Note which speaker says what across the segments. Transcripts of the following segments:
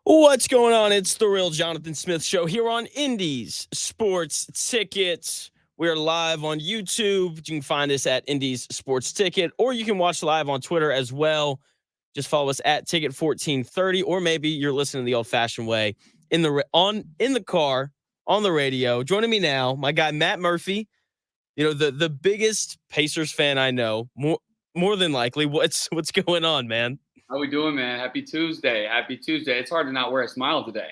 Speaker 1: What's going on? It's the real Jonathan Smith Show here on Indies Sports Ticket. We're live on YouTube. You can find us at Indies Sports Ticket, or you can watch live on Twitter as well. Just follow us at Ticket 1430, or maybe you're listening the old-fashioned way in the car on the radio. Joining me now, my guy Matt Murphy. The biggest Pacers fan I know. More than likely. What's going on, man?
Speaker 2: How we doing, man? Happy Tuesday. Happy Tuesday. It's hard to not wear a smile today.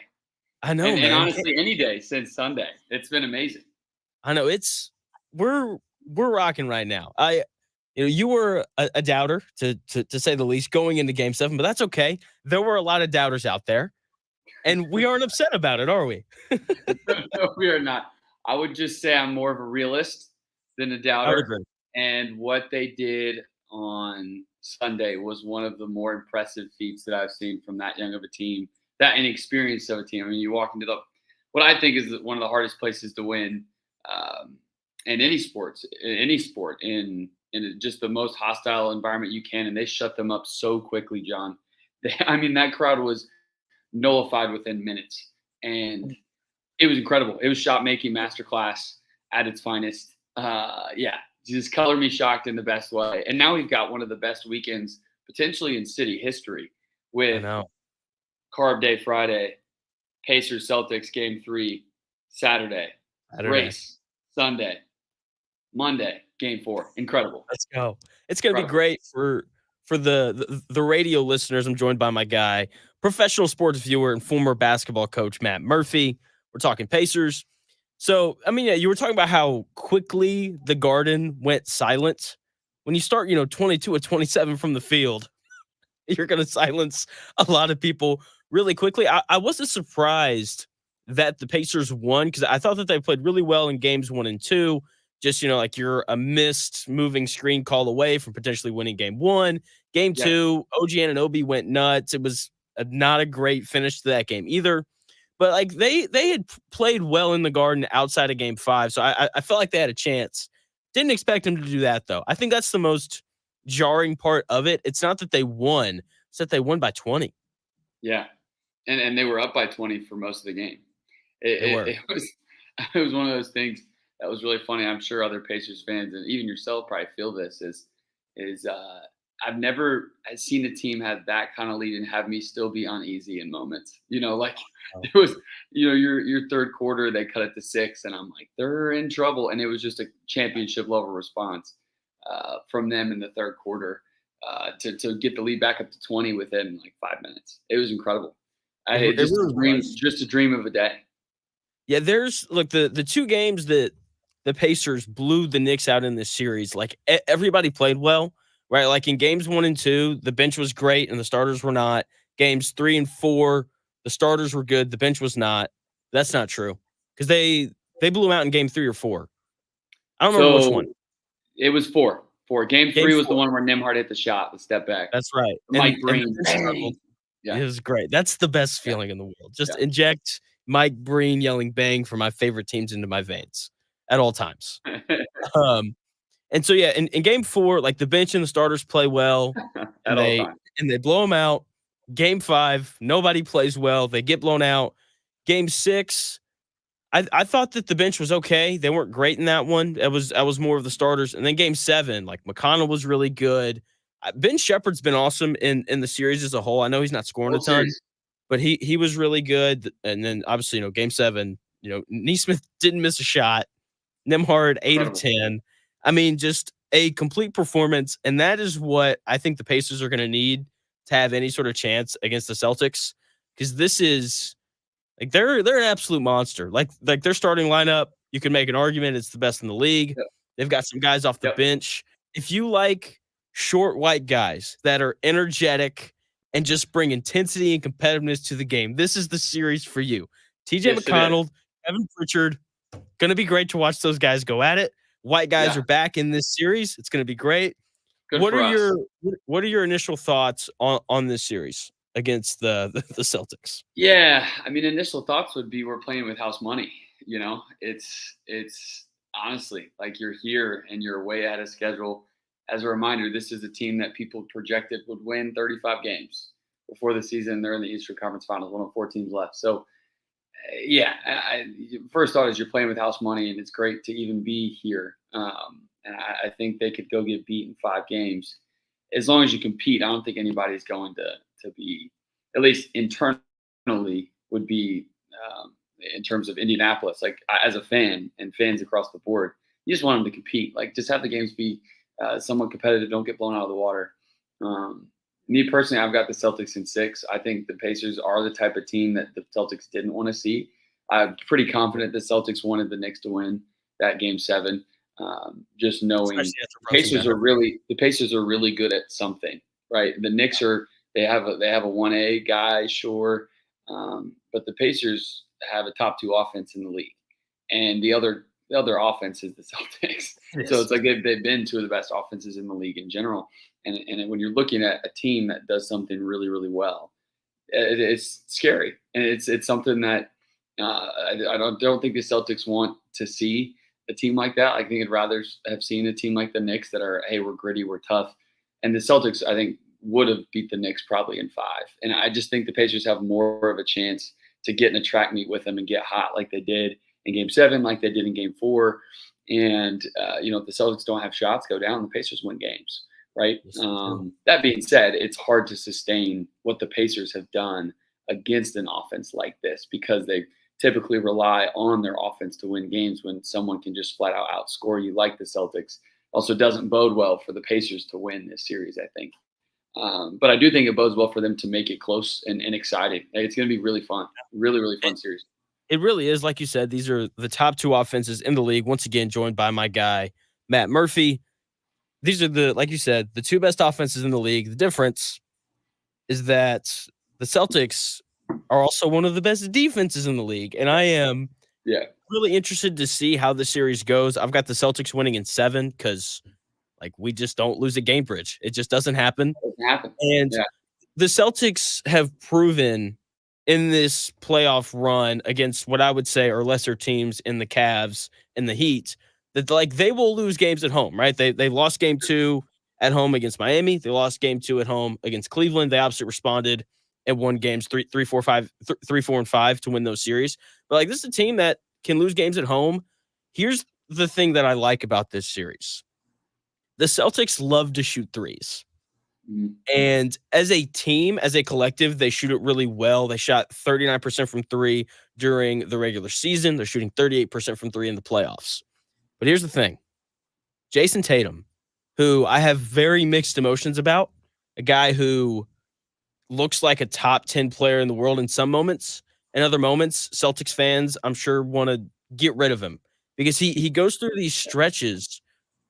Speaker 1: I know,
Speaker 2: And
Speaker 1: man.
Speaker 2: honestly, any day since Sunday. It's been amazing.
Speaker 1: I know we're rocking right now. You were a doubter to say the least going into Game 7, but that's okay. There were a lot of doubters out there, and we aren't upset about it, are we?
Speaker 2: No, we are not. I would just say I'm more of a realist than a
Speaker 1: I would
Speaker 2: doubter.
Speaker 1: agree.
Speaker 2: And what they did on Sunday was one of the more impressive feats that I've seen from that young of a team, that inexperienced of a team. I mean, you walk into what I think is one of the hardest places to win um, in any sports, in just the most hostile environment you can, and they shut them up so quickly, John. I mean, that crowd was nullified within minutes, and it was incredible. It was shot making masterclass at its finest. Yeah, just color me shocked in the best way. And now we've got one of the best weekends potentially in city history
Speaker 1: I
Speaker 2: with
Speaker 1: know.
Speaker 2: Carb Day Friday, Pacers Celtics Game 3 Saturday,
Speaker 1: Saturday.
Speaker 2: race Sunday, Monday Game 4. Incredible.
Speaker 1: Let's go. It's gonna be
Speaker 2: Incredible.
Speaker 1: great for the radio listeners. I'm joined by my guy, professional sports viewer and former basketball coach Matt Murphy. We're talking Pacers. So, I mean, yeah, you were talking about how quickly the Garden went silent. When you start, 22 of 27 from the field, you're going to silence a lot of people really quickly. I wasn't surprised that the Pacers won because I thought that they played really well in games 1 and 2. Just, like you're a missed moving screen call away from potentially winning game 1. Game
Speaker 2: Yeah.
Speaker 1: 2, OG Anunoby went nuts. It was not a great finish to that game either. But like they had played well in the Garden outside of Game 5, so I felt like they had a chance. Didn't expect them to do that though. I think that's the most jarring part of it. It's not that they won; it's that they won by 20.
Speaker 2: Yeah. And they were up by 20 for most of the game.
Speaker 1: They were.
Speaker 2: It was it was one of those things that was really funny. I'm sure other Pacers fans and even yourself probably feel this is I've never seen a team have that kind of lead and have me still be uneasy in moments. Like
Speaker 1: Oh.
Speaker 2: it was, your third quarter they cut it to 6, and I'm like they're in trouble, and it was just a championship level response from them in the third quarter to get the lead back up to 20 within like 5 minutes. It was incredible.
Speaker 1: It
Speaker 2: Just a
Speaker 1: really
Speaker 2: dream,
Speaker 1: was.
Speaker 2: just a dream of a day.
Speaker 1: Yeah, there's look the two games that the Pacers blew the Knicks out in this series. Like everybody played well, right? Like in games 1 and 2, the bench was great and the starters were not. Games 3 and 4, the starters were good, the bench was not. That's not true because they blew them out in game 3 or 4. I don't remember which one.
Speaker 2: So it was 4. 4. Game
Speaker 1: Game
Speaker 2: 3 was the
Speaker 1: 4.
Speaker 2: one where Nimhard hit the shot, the step back.
Speaker 1: That's right.
Speaker 2: Mike
Speaker 1: And the
Speaker 2: Breen,
Speaker 1: bench struggled.
Speaker 2: bang.
Speaker 1: It
Speaker 2: Yeah,
Speaker 1: was great. That's the best
Speaker 2: yeah,
Speaker 1: feeling in the world. Just
Speaker 2: yeah.
Speaker 1: inject Mike Breen yelling "bang" for my favorite teams into my veins at all times. Um, and so yeah, in game 4, like the bench and the starters play well, and
Speaker 2: At all
Speaker 1: they
Speaker 2: times.
Speaker 1: blow them out. Game 5, nobody plays well. They get blown out. Game 6, I thought that the bench was okay. They weren't great in that one. I was more of the starters. And then game 7, like McConnell was really good. Ben Shepherd's been awesome in the series as a whole. I know he's not scoring a
Speaker 2: Whole
Speaker 1: ton,
Speaker 2: series.
Speaker 1: but he was really good. And then obviously, game 7, Neesmith didn't miss a shot. Nimhard, 8 of
Speaker 2: Incredible.
Speaker 1: 10. I mean, just a complete performance, and that is what I think the Pacers are gonna need to have any sort of chance against the Celtics, because this is like they're an absolute monster. Like their starting lineup, you can make an argument it's the best in the league.
Speaker 2: Yep.
Speaker 1: They've got some guys off the
Speaker 2: Yep.
Speaker 1: bench. If you like short white guys that are energetic and just bring intensity and competitiveness to the game, this is the series for you. TJ
Speaker 2: Yes, it is.
Speaker 1: McConnell, Evan Pritchard, gonna be great to watch those guys go at it. White guys
Speaker 2: Yeah,
Speaker 1: are back in this series. It's gonna be great.
Speaker 2: good
Speaker 1: What
Speaker 2: for
Speaker 1: are
Speaker 2: us.
Speaker 1: your initial thoughts on this series against the Celtics?
Speaker 2: Yeah, I mean, initial thoughts would be we're playing with house money. It's honestly like you're here and you're way out of schedule. As a reminder, this is a team that people projected would win 35 games, before the season. They're in the Eastern Conference Finals, one of 4 teams left. So, yeah, first thought is you're playing with house money, and it's great to even be here. And I think they could go get beat in 5 games as long as you compete. I don't think anybody's going to be, at least internally, would be in terms of Indianapolis. Like as a fan and fans across the board, you just want them to compete. Like just have the games be somewhat competitive. Don't get blown out of the water. Me personally, I've got the Celtics in 6. I think the Pacers are the type of team that the Celtics didn't want to see. I'm pretty confident the Celtics wanted the Knicks to win that game 7. Just knowing the Pacers are really good at something, right? The Knicks they have a 1A guy, sure, but the Pacers have a top 2 offense in the league, and the other offense is the Celtics.
Speaker 1: Yes.
Speaker 2: So it's like they've been 2 of the best offenses in the league in general. And when you're looking at a team that does something really, really well, it's scary, and it's something that I don't think the Celtics want to see a team like that. I think I'd rather have seen a team like the Knicks that are, hey, we're gritty, we're tough, and the Celtics I think would have beat the Knicks probably in 5. And I just think the Pacers have more of a chance to get in a track meet with them and get hot like they did in Game 7, like they did in Game 4. And if the Celtics don't have shots go down, the Pacers win games. Right. That being said, it's hard to sustain what the Pacers have done against an offense like this because they typically rely on their offense to win games when someone can just flat out outscore you like the Celtics. Also doesn't bode well for the Pacers to win this series, I think. But I do think it bodes well for them to make it close and exciting. It's going to be really fun, really, really fun series.
Speaker 1: It really is. Like you said, these are the top 2 offenses in the league. Once again, joined by my guy, Matt Murphy. These are like you said, the 2 best offenses in the league. The difference is that the Celtics are also one of the best defenses in the league. And I am really interested to see how the series goes. I've got the Celtics winning in 7 because we just don't lose at Gamebridge. It just doesn't happen. And the Celtics have proven in this playoff run against what I would say are lesser teams in the Cavs and the Heat that they will lose games at home, right? They lost game 2 at home against Miami. They lost game 2 at home against Cleveland. They obviously responded and won games 3, 4, 4, and 5 to win those series. But this is a team that can lose games at home. Here's the thing that I like about this series. The Celtics love to shoot threes.
Speaker 2: Mm-hmm.
Speaker 1: And as a team, as a collective, they shoot it really well. They shot 39% from 3 during the regular season. They're shooting 38% from 3 in the playoffs. But here's the thing. Jason Tatum, who I have very mixed emotions about, a guy who looks like a top 10 player in the world in some moments. In other moments, Celtics fans, I'm sure, want to get rid of him because he goes through these stretches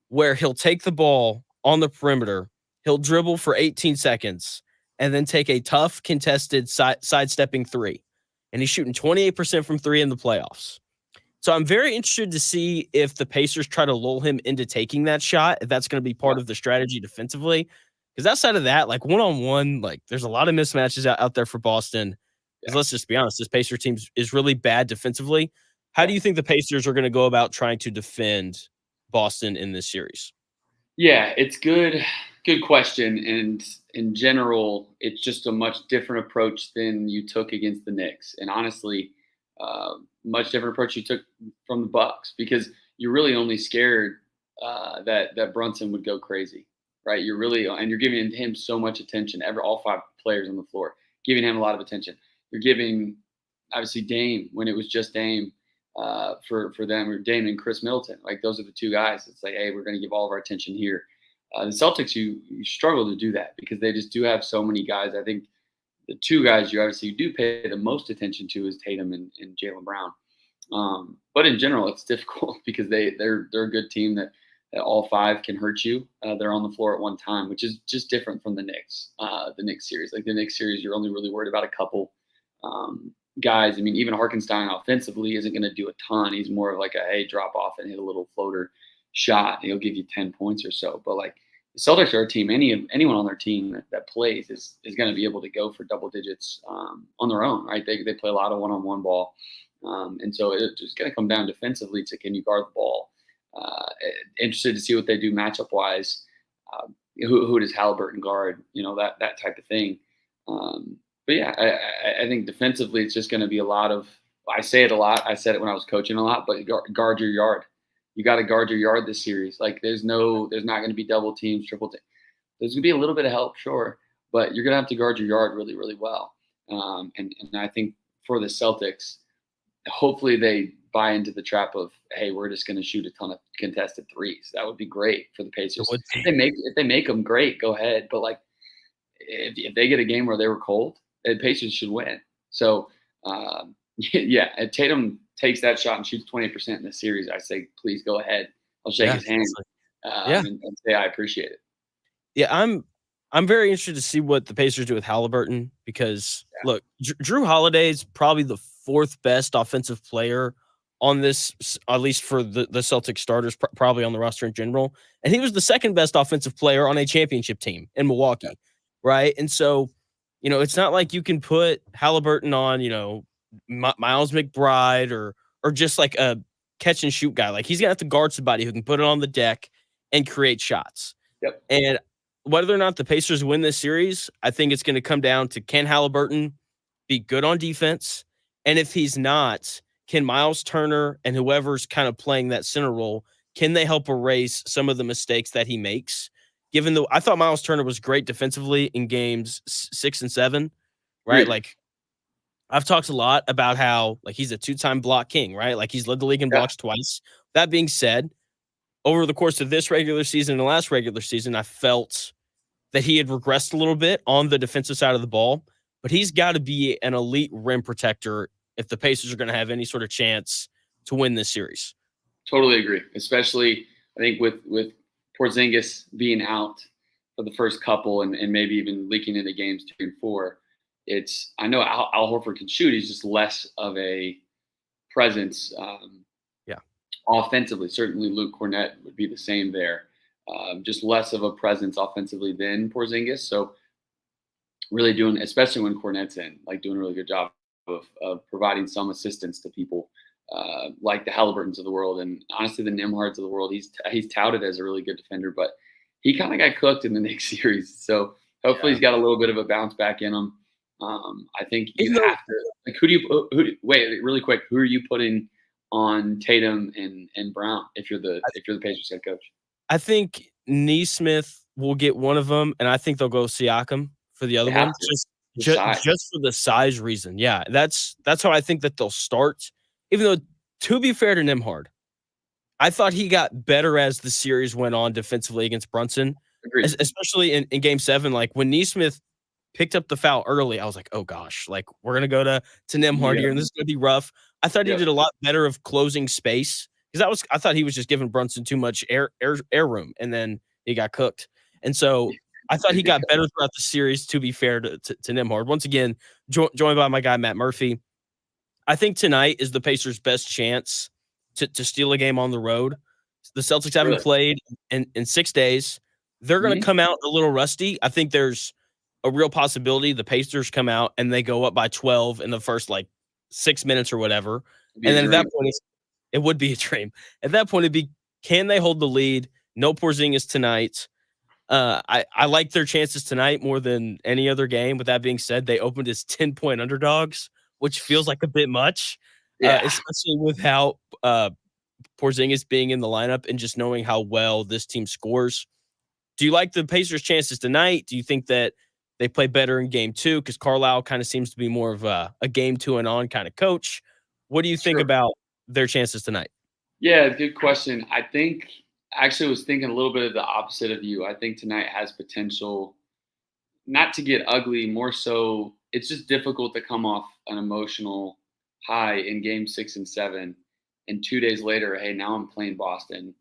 Speaker 1: where he'll take the ball on the perimeter, he'll dribble for 18 seconds, and then take a tough, contested, sidestepping 3. And he's shooting 28% from 3 in the playoffs. So I'm very interested to see if the Pacers try to lull him into taking that shot, if that's going to be part of the strategy defensively. Because outside of that, one-on-one, there's a lot of mismatches out there for Boston. Because let's just be honest, this Pacers team is really bad defensively. How do you think the Pacers are going to go about trying to defend Boston in this series?
Speaker 2: Yeah, it's good question. And in general, it's just a much different approach than you took against the Knicks. And honestly, much different approach you took from the Bucks because you're really only scared that Brunson would go crazy, right? You're giving him so much attention. All 5 players on the floor, giving him a lot of attention. You're giving obviously Dame when it was just Dame for them, or Dame and Chris Middleton. Those are the 2 guys. It's hey, we're going to give all of our attention here. The Celtics, you struggle to do that because they just do have so many guys. I think the 2 guys you obviously do pay the most attention to is Tatum and Jaylen Brown. But in general, it's difficult because they're a good team that all 5 can hurt you. They're on the floor at one time, which is just different from the Knicks. The Knicks series, the Knicks series, you're only really worried about a couple guys. I mean, even Hartenstein offensively isn't going to do a ton. He's more of a hey, drop off and hit a little floater shot. And he'll give you 10 points or so. But the Celtics are a team. Anyone on their team that plays is going to be able to go for double digits on their own, right? They play a lot of one-on-one ball, and so it's just going to come down defensively to can you guard the ball. Interested to see what they do matchup wise. Who does Halliburton guard? That type of thing. But yeah, I think defensively it's just going to be a lot of. I say it a lot. I said it when I was coaching a lot, but guard your yard. You got to guard your yard this series. Like there's not going to be double teams, triple teams. There's going to be a little bit of help, sure, but you're going to have to guard your yard really, really well. And I think for the Celtics, hopefully they buy into the trap of, hey, we're just going to shoot a ton of contested threes. That would be great for the
Speaker 1: It
Speaker 2: Pacers.
Speaker 1: would
Speaker 2: If
Speaker 1: be.
Speaker 2: they make them, great, go ahead. But like if they get a game where they were cold, the Pacers should win. So yeah, if Tatum takes that shot and shoots 20% in the series, I say please go ahead. I'll shake
Speaker 1: Yeah,
Speaker 2: his hand
Speaker 1: yeah,
Speaker 2: and say I appreciate it.
Speaker 1: yeah. I'm very interested to see what the Pacers do with Halliburton because
Speaker 2: Yeah,
Speaker 1: look, Drew Holiday is probably the fourth best offensive player on this, at least for the Celtics starters, probably on the roster in general. And he was the second best offensive player on a championship team in
Speaker 2: yeah,
Speaker 1: Milwaukee, right? And so, it's not like you can put Halliburton on, Miles McBride or just like a catch and shoot guy. Like he's gonna have to guard somebody who can put it on the deck and create shots.
Speaker 2: yep,
Speaker 1: And whether or not the Pacers win this series, I think it's going to come down to can Halliburton be good on defense? And if he's not, can Miles Turner and whoever's kind of playing that center role, can they help erase some of the mistakes that he makes? Given I thought Miles Turner was great defensively in games 6 and 7, right?
Speaker 2: agreed.
Speaker 1: Like I've talked a lot about how like he's a two-time block king, right? Like he's led the league in
Speaker 2: Yeah,
Speaker 1: blocks twice. That being said, over the course of this regular season and the last regular season, I felt that he had regressed a little bit on the defensive side of the ball, but he's got to be an elite rim protector if the Pacers are going to have any sort of chance to win this series.
Speaker 2: totally agree. Especially I think with Porzingis being out for the first couple and maybe even leaking into games 2 and 4. I know Al Horford can shoot. He's just less of a presence
Speaker 1: Yeah.
Speaker 2: offensively. Certainly, Luke Cornett would be the same there. Just less of a presence offensively than Porzingis. So really doing, especially when Cornett's in, like doing a really good job of providing some assistance to people like the Halliburtons of the world and honestly the Nimhards of the world. He's touted as a really good defender, but he kind of got cooked in the next series. So hopefully
Speaker 1: Yeah.
Speaker 2: he's got a little bit of a bounce back in him. I think you
Speaker 1: Even though
Speaker 2: have to like wait really quick, who are you putting on Tatum and Brown if you're the Pacers head coach?
Speaker 1: I think Neesmith will get one of them, and I think they'll go Siakam for the
Speaker 2: They
Speaker 1: other
Speaker 2: have
Speaker 1: one,
Speaker 2: to. The size.
Speaker 1: just for the size reason. Yeah, that's how I think that they'll start. Even though, to be fair to Nimhard, I thought he got better as the series went on defensively against Brunson,
Speaker 2: Agreed.
Speaker 1: especially in Game 7. Like when Neesmith picked up the foul early, I was like, oh gosh, like we're gonna go to Nimhard
Speaker 2: Yeah.
Speaker 1: here, and this is gonna be rough. I thought he
Speaker 2: Yep.
Speaker 1: did a lot better of closing space because I thought he was just giving Brunson too much air room, and then he got cooked. And so I thought he got better throughout the series. To be fair to Nimhard, once again joined by my guy Matt Murphy. I think tonight is the Pacers' best chance to steal a game on the road. The Celtics haven't
Speaker 2: Really.
Speaker 1: played in 6 days. They're going to
Speaker 2: Mhm.
Speaker 1: come out a little rusty. I think there's a real possibility the Pacers come out and they go up by 12 in the first like 6 minutes or whatever.
Speaker 2: It'd be
Speaker 1: And
Speaker 2: a
Speaker 1: then at that
Speaker 2: dream.
Speaker 1: point, it would be a dream. At that point, it'd be can they hold the lead? No Porzingis tonight. I like their chances tonight more than any other game. With that being said, they opened as 10-point underdogs, which feels like a bit much,
Speaker 2: Yeah.
Speaker 1: especially with how Porzingis being in the lineup and just knowing how well this team scores. Do you like the Pacers' chances tonight? Do you think that they play better in game 2? Because Carlisle kind of seems to be more of a game 2 and on kind of coach. What do you think
Speaker 2: Sure.
Speaker 1: about their chances tonight?
Speaker 2: Yeah, good question. I think actually was thinking a little bit of the opposite of you. I think tonight has potential not to get ugly, more so it's just difficult to come off an emotional high in game 6 and 7 and 2 days later, hey, now I'm playing Boston.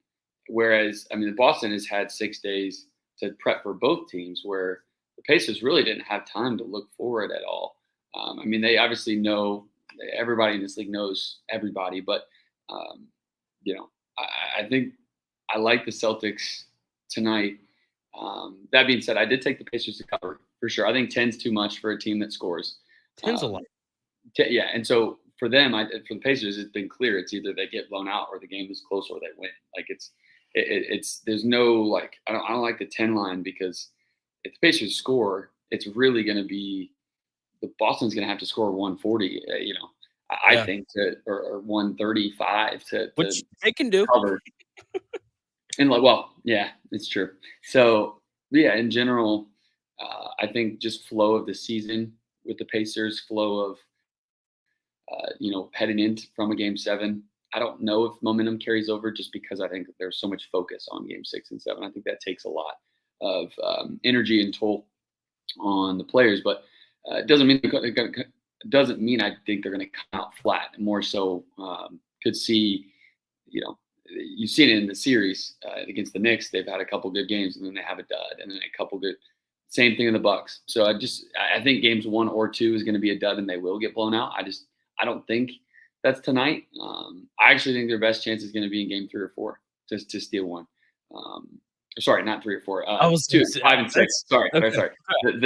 Speaker 2: Whereas I mean Boston has had 6 days to prep for both teams where the Pacers really didn't have time to look forward at all. I mean, they obviously know everybody in this league knows everybody, but um, I think I like the Celtics tonight. That being said, I did take the Pacers to cover for sure. I think 10's too much for a team that scores.
Speaker 1: 10's a lot.
Speaker 2: Um, yeah, and so for them, for the Pacers, it's been clear. It's either they get blown out or the game is close or they win. Like it's there's no like I don't like the 10 line because if the Pacers score, it's really going to be Boston's going to have to score 140. I
Speaker 1: Yeah.
Speaker 2: think or 135 to
Speaker 1: Which they can do.
Speaker 2: cover. And well, yeah, it's true. So yeah, in general, I think just flow of the season with the Pacers, flow of heading in from a game 7. I don't know if momentum carries over just because I think there's so much focus on game 6 and 7. I think that takes a lot of energy and toll on the players, but it doesn't mean I think they're going to come out flat. More so, could see, you've seen it in the series against the Knicks. They've had a couple good games, and then they have a dud, and then a couple good. Same thing in the Bucks. So I think games 1 or 2 is going to be a dud, and they will get blown out. I don't think that's tonight. I actually think their best chance is going to be in game 3 or 4 to steal one. Sorry, not 3 or 4.
Speaker 1: I was
Speaker 2: 2, 5 and 6. Sorry. The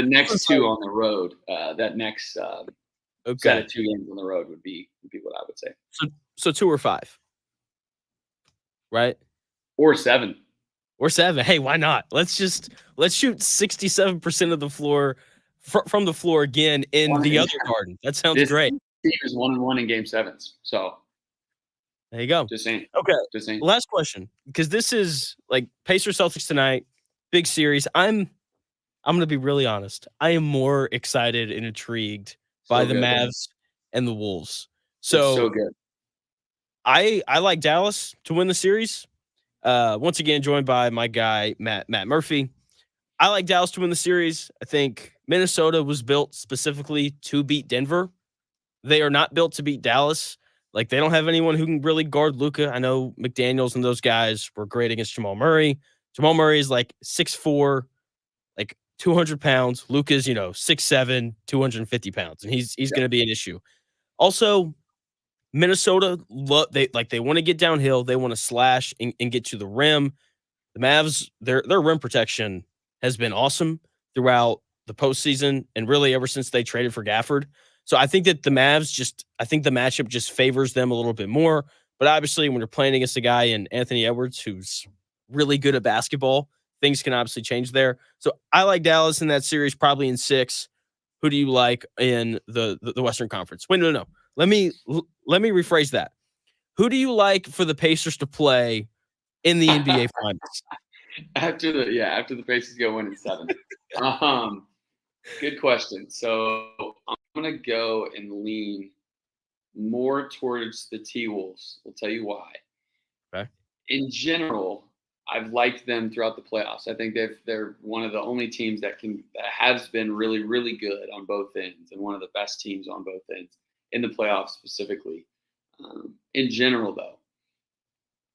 Speaker 2: next
Speaker 1: Sorry.
Speaker 2: 2 on the road. That next set of 2 games on the road would be what I would say.
Speaker 1: So 2 or 5, right?
Speaker 2: Or 7.
Speaker 1: Or 7. Hey, why not? Let's shoot 67% of the floor from the floor again in the other garden. That sounds great.
Speaker 2: Team is 1-1 in game 7s. So
Speaker 1: there you go.
Speaker 2: Just saying.
Speaker 1: Okay.
Speaker 2: Just saying.
Speaker 1: Last question, because this is like Pacers Celtics tonight, big series. I'm going to be really honest. I am more excited and intrigued by the Mavs and the Wolves.
Speaker 2: So good.
Speaker 1: I like Dallas to win the series. Once again, joined by my guy, Matt Murphy. I like Dallas to win the series. I think Minnesota was built specifically to beat Denver. They are not built to beat Dallas. Like, they don't have anyone who can really guard Luka. I know McDaniels and those guys were great against Jamal Murray. Jamal Murray is like 6'4", like 200 pounds. Luka's, 6'7", 250 pounds, and he's going to be an issue. Also, Minnesota, they want to get downhill. They want to slash and get to the rim. The Mavs, their rim protection has been awesome throughout the postseason and really ever since they traded for Gafford. So I think that the Mavs I think the matchup just favors them a little bit more. But obviously, when you're playing against a guy in Anthony Edwards who's really good at basketball, things can obviously change there. So I like Dallas in that series, probably in 6. Who do you like in the Western Conference? Wait, no. Let me rephrase that. Who do you like for the Pacers to play in the NBA Finals?
Speaker 2: After the Pacers go 1-7. Good question. So I'm gonna go and lean more towards the T-Wolves. We'll tell you why.
Speaker 1: Okay.
Speaker 2: In general, I've liked them throughout the playoffs. I think they're one of the only teams that has been really, really good on both ends, and one of the best teams on both ends in the playoffs specifically. In general, though,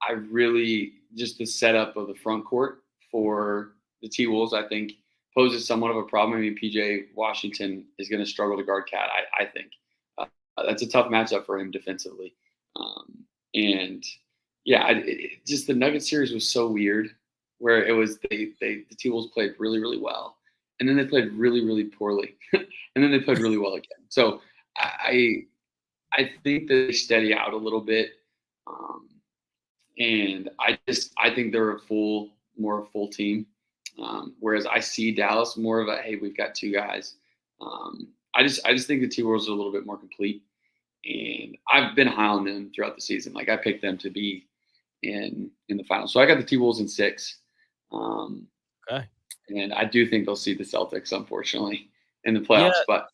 Speaker 2: I really just the setup of the front court for the T-Wolves, I think, poses somewhat of a problem. I mean, PJ Washington is going to struggle to guard Cat, I think. That's a tough matchup for him defensively. Just the Nuggets series was so weird, where it was the T-Wolves played really, really well, and then they played really, really poorly, and then they played really well again. So I think that they steady out a little bit, and I think they're more a full team, whereas I see Dallas more of a, hey, we've got 2 guys. I just think the T-Wolves are a little bit more complete, and I've been high on them throughout the season. Like, I picked them to be in the finals, so I got the T-Wolves in 6.
Speaker 1: Okay.
Speaker 2: And I do think they'll see the Celtics, unfortunately, in the playoffs.
Speaker 1: Yeah,
Speaker 2: but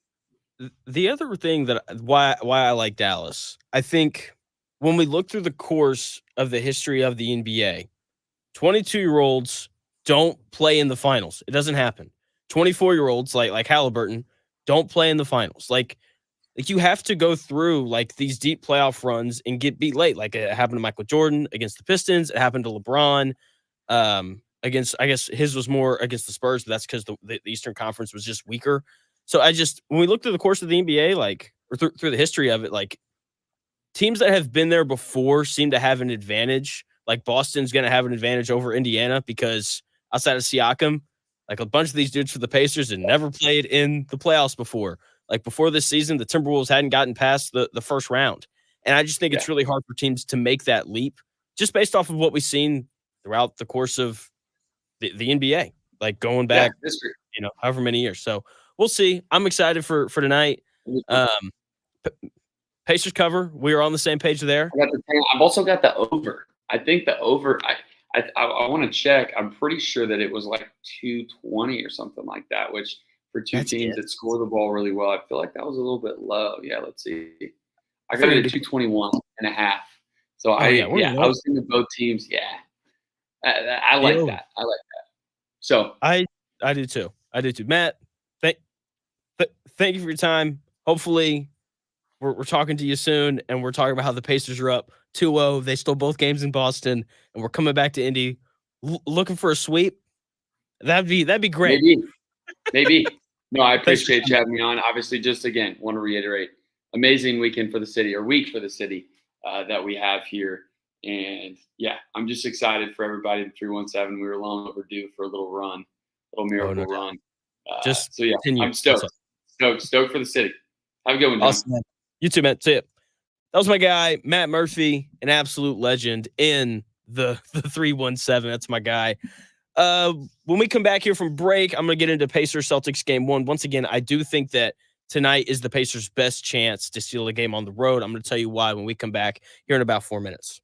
Speaker 1: the other thing why I like Dallas, I think when we look through the course of the history of the NBA, 22-year-olds don't play in the finals. It doesn't happen. 24-year-olds like Halliburton don't play in the finals. Like you have to go through like these deep playoff runs and get beat late. Like it happened to Michael Jordan against the Pistons. It happened to LeBron. Against, I guess his was more against the Spurs, but that's because the Eastern Conference was just weaker. So when we look through the course of the NBA, like, or through the history of it, like teams that have been there before seem to have an advantage. Like Boston's going to have an advantage over Indiana because outside of Siakam, like a bunch of these dudes for the Pacers had never played in the playoffs before. Like before this season, the Timberwolves hadn't gotten past the first round. And I just think it's really hard for teams to make that leap just based off of what we've seen throughout the course of the NBA, like going back, however many years. So we'll see. I'm excited for tonight. Um, P- Pacers cover. We are on the same page there.
Speaker 2: I've also got the over. I think the over. I want to check. I'm pretty sure that it was like 220 or something like that. Which for two
Speaker 1: That's
Speaker 2: teams
Speaker 1: it.
Speaker 2: that score the ball really well, I feel like that was a little bit low. Yeah, let's see. I
Speaker 1: I
Speaker 2: got
Speaker 1: figured
Speaker 2: it
Speaker 1: it'd
Speaker 2: at
Speaker 1: be.
Speaker 2: 221 and a half. So
Speaker 1: Oh yeah, we're
Speaker 2: I
Speaker 1: low.
Speaker 2: was thinking both teams. Yeah, I
Speaker 1: The
Speaker 2: like
Speaker 1: over.
Speaker 2: that. I like that. So
Speaker 1: I do too. I do too. Matt, thank thank you for your time. Hopefully, we're talking to you soon, and we're talking about how the Pacers are up 2-0. They stole both games in Boston, and we're coming back to Indy, looking for a sweep. That'd be great.
Speaker 2: maybe, maybe. No, I
Speaker 1: Thanks for
Speaker 2: appreciate
Speaker 1: your
Speaker 2: you
Speaker 1: time.
Speaker 2: having me on. Obviously, just again, want to reiterate, amazing weekend for the city or week for the city that we have here. And yeah, I'm just excited for everybody in 317. We were long overdue for a little run, little
Speaker 1: Oh no
Speaker 2: miracle
Speaker 1: doubt.
Speaker 2: run.
Speaker 1: Just
Speaker 2: So yeah,
Speaker 1: continue.
Speaker 2: I'm
Speaker 1: That's all.
Speaker 2: stoked, stoked for the city. Have a good one, John.
Speaker 1: Awesome, man. You too, man. See ya. That was my guy, Matt Murphy, an absolute legend in the 317. That's my guy. When we come back here from break, I'm going to get into Pacers Celtics game one. Once again, I do think that tonight is the Pacers' best chance to steal a game on the road. I'm going to tell you why when we come back here in about 4 minutes.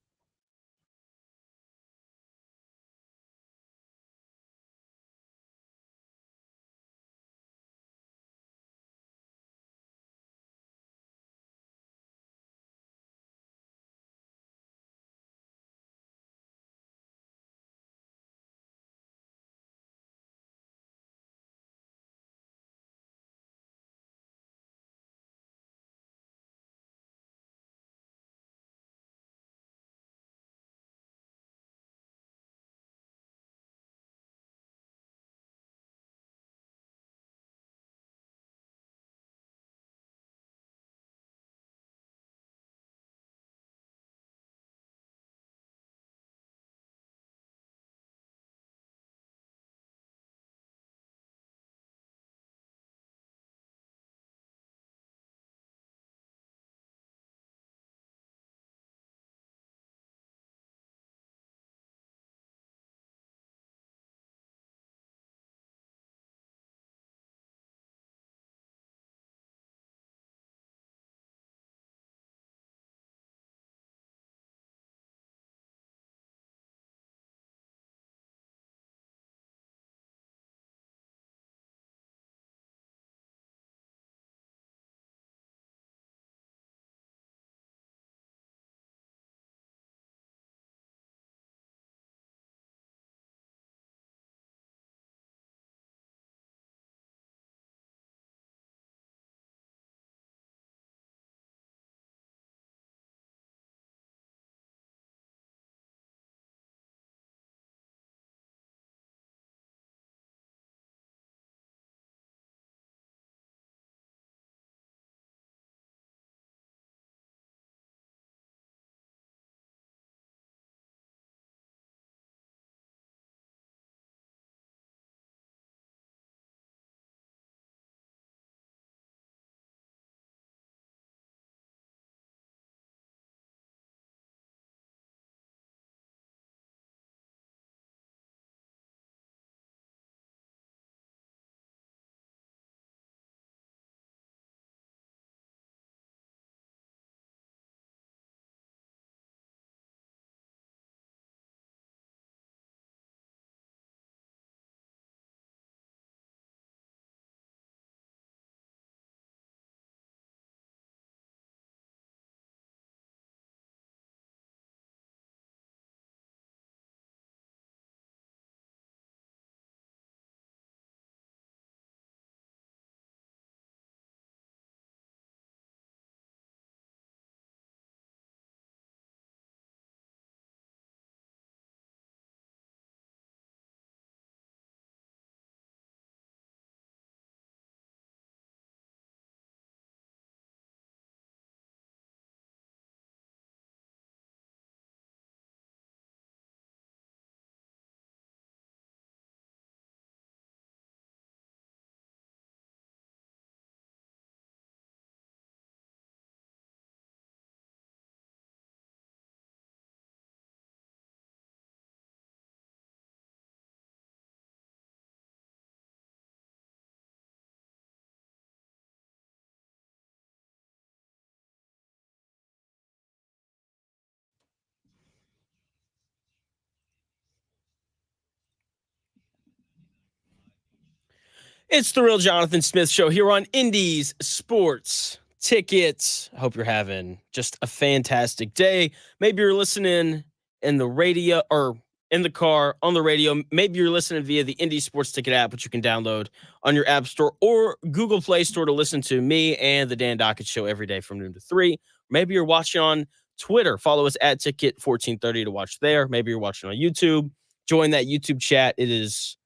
Speaker 1: It's the Real Jonathan Smith Show here on Indies Sports Tickets. I hope you're having just a fantastic day. Maybe you're listening in the radio or in the car on the radio. Maybe you're listening via the Indies Sports Ticket app, which you can download on your App Store or Google Play Store to listen to me and the Dan Dockett Show every day from noon to 3. Maybe you're watching on Twitter. Follow us at Ticket1430 to watch there. Maybe you're watching on YouTube. Join that YouTube chat. It's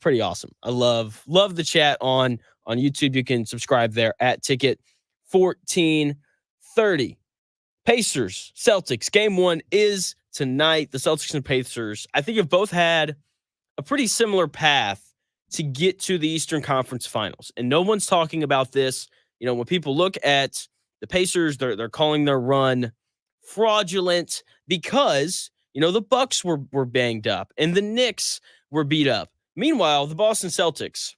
Speaker 1: pretty awesome. I love the chat on YouTube. You can subscribe there at Ticket 1430. Pacers, Celtics. Game 1 is tonight. The Celtics and Pacers, I think, have both had a pretty similar path to get to the Eastern Conference Finals. And no one's talking about this. You know, when people look at the Pacers, they're calling their run fraudulent because, you know, the Bucks were banged up and the Knicks were beat up. Meanwhile, the Boston Celtics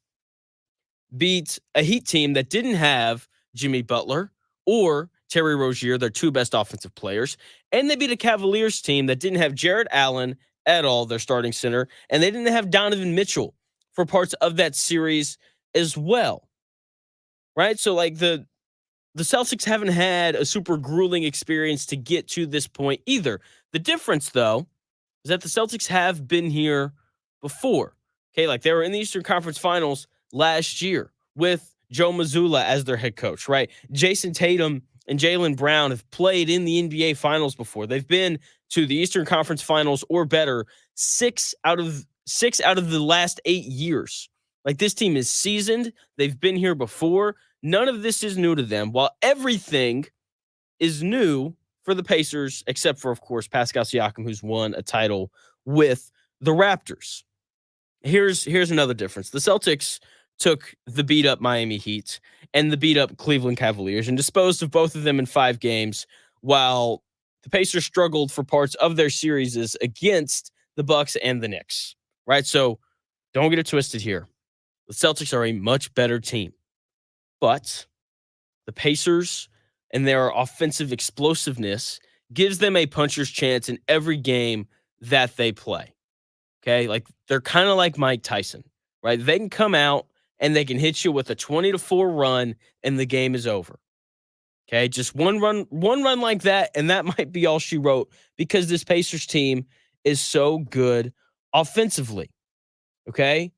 Speaker 1: beat a Heat team that didn't have Jimmy Butler or Terry Rozier, their two best offensive players, and they beat a Cavaliers team that didn't have Jared Allen at all, their starting center, and they didn't have Donovan Mitchell for parts of that series as well. Right? So, like, the Celtics haven't had a super grueling experience to get to this point either. The difference, though, is that the Celtics have been here before. Okay, like they were in the Eastern Conference Finals last year with Joe Mazzulla as their head coach, right? Jason Tatum and Jaylen Brown have played in the NBA Finals before. They've been to the Eastern Conference Finals or better 6 out of the last 8 years. Like, this team is seasoned. They've been here before. None of this is new to them, while everything is new for the Pacers, except for, of course, Pascal Siakam, who's won a title with the Raptors. Here's another difference. The Celtics took the beat-up Miami Heat and the beat-up Cleveland Cavaliers and disposed of both of them in 5 games, while the Pacers struggled for parts of their series against the Bucks and the Knicks, right? So don't get it twisted here. The Celtics are a much better team, but the Pacers and their offensive explosiveness gives them a puncher's chance in every game that they play. Okay, like they're kind of like Mike Tyson, right? They can come out and they can hit you with a 20-4 run and the game is over. Okay, just one run like that, and that might be all she wrote because this Pacers team is so good offensively. Okay,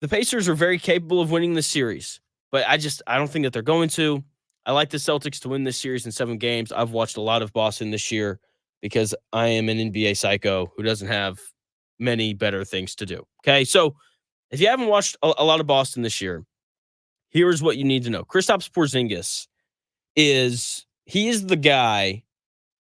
Speaker 1: the Pacers are very capable of winning the series, but I don't think that they're going to. I like the Celtics to win this series in 7 games. I've watched a lot of Boston this year because I am an NBA psycho who doesn't have many better things to do. Okay, so if you haven't watched a lot of Boston this year, here's what you need to know. Kristaps Porzingis is the guy